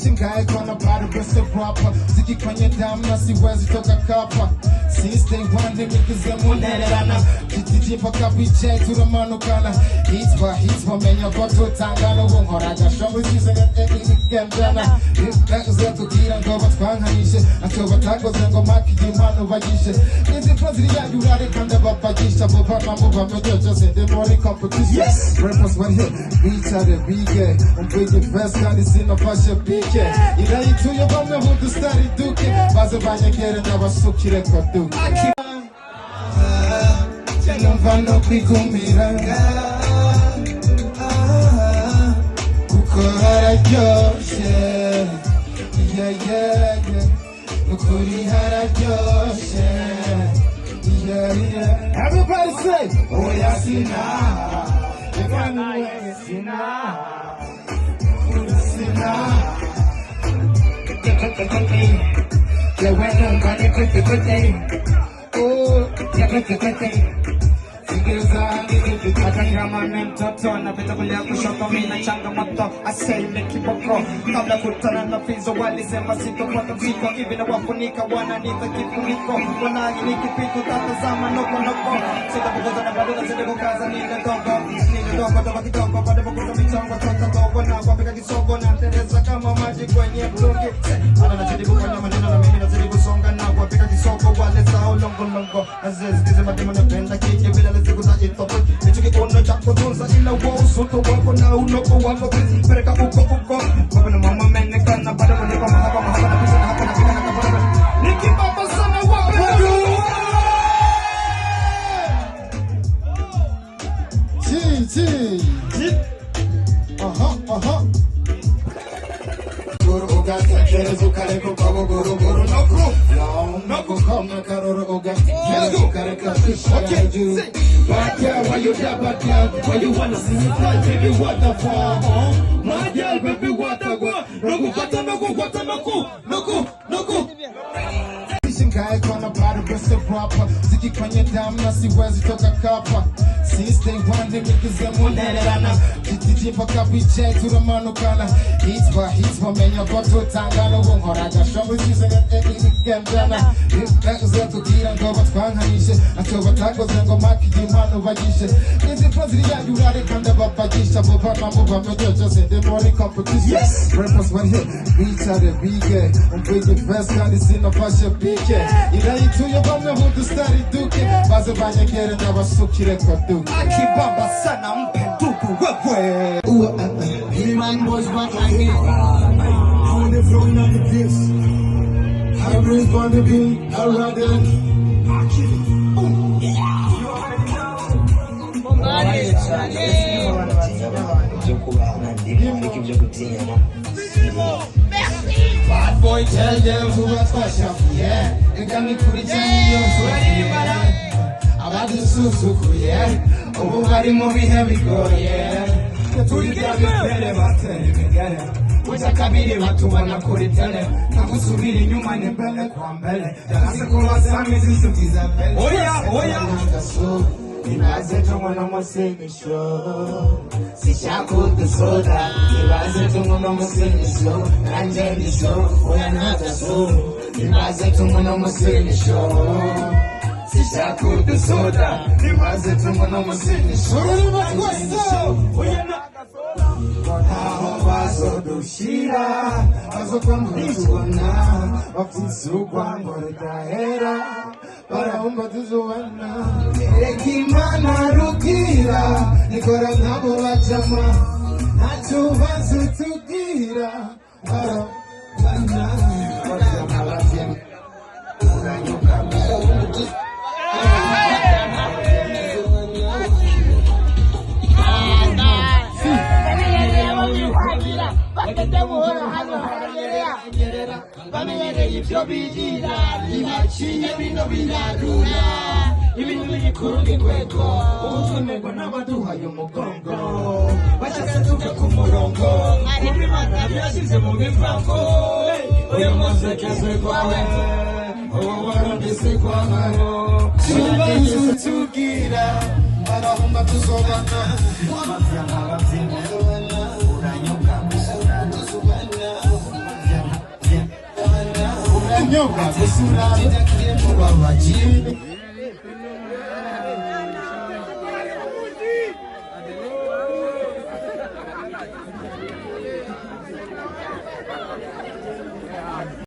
Shingai gonna body best proper. Ziki kwenye damu na siwezi toka kapa. Since day one nimikize mundererana. Kitiji paka BJ turamanukana. Hits menya koto tangano wongoraga. Shomu zizenge ikikendana. Ikaze kugira ngo batwanganishe. Atoba tago zengo makiji manu vayishe. Izi proziri ya yurare kanda bapagisha. Bopana muba mejojo sende mori competition. Yes! Rappers one hit. Beach out the big. Umpige best kandi sina fashe pike. Ira ituye bamwe hudu stari duke. Baze banyekere n'abasukire kwa duke. Numva no kwikumira kuko hararyoshe nukuri hararyoshe everybody say oya sina mtoto napita kulia kushoto mina changamoto aseme kiboko kabla kutana na fizo walisema sitopata viko hivi na wafunika wananiita kifuniko wanani nikipiko tatazama noko sitapokoza na bado nazidi kukaza nina dongo dogo kidogo bado kukuta michongo tota dogo na wapika kisogo na tereza kama maji kwenye mtungi ana nazidi kufanya maneno na mimi nazidi kusonga na wapika kisogo wale sao longo azizi mademo napenda kike bila leziku za itopo nichukikono chako tunza ila wao soto wako na unoko wako pereka uko wabana mama menekana bado mweneko mahaba na pisa na hapa na kika na kababa nikibaba sana wapenda Guru uga terezu kare ko kabo guru noko kama karoro uga terezu kare ka shaju bad girl why you there bad girl why you wanna see me fly baby what the fuck my girl baby what the noko Shingai gonna body best proper Ziki kwenye damu na siwezi toka kapa Since day one nimikize mundererana Kitiji paka BJ turamanukana Hits menya koto tangano wongoraga Shomu zizenge ikikendana Ikaze kugira ngo batwanganishe Atoba tago zengo makiji manu vayishe Izi proziri ya yurare kanda bapagisha Bopana muba mejojo sende mori competition Yes! Rappers one hit Beach out the big Umpige best kandi sina fashe pike Ira ituye bamwe hudu stari duke Baze banyekere n'abasukire kwa duke Akibamba sana mpendugu wewe Man boys back again on the throne of the place I bring on the bill around the Bad boy tell them who was special, yeah. They got me put it in your soul, about the suzuku, yeah. Oh, body movie, here we go, yeah. Utakabili watu wanakuritele na kusubiri nyuma ni mbele kwa mbele Janasa kuwa sami zisutiza mbele Oya Ibaze tungo no musini show Sishaku the soda Ibaze tungo no musini show Kanjeli show Oya nata show Ibaze tungo no musini show Sishaku the soda Ibaze tungo no musini show Kanjeli show Oya nata Aho bazo dushira Bazo kwa mtugona Wafizu kwa moritaera Paraumba tuzuwana Ekimana rukira Nikora nabo wachama Nachubazu tugira Paraumba Wachama wachama Uranyuka Bamenyere ivyo bigira Ibaciye bino biradura Ibintu bigikurunga kweko Ubutumirwa n'abaduhaye umugongo Bashase tuve ku murongo Kubimana byashize mu mivango Uyu munsi kezwe kwawe Ubu warondese kwawe Tubazu tugira Barahumba tuzobana Wabavyana bavyina Uranyuka ikinyobwa gusura bidakiye mu babajini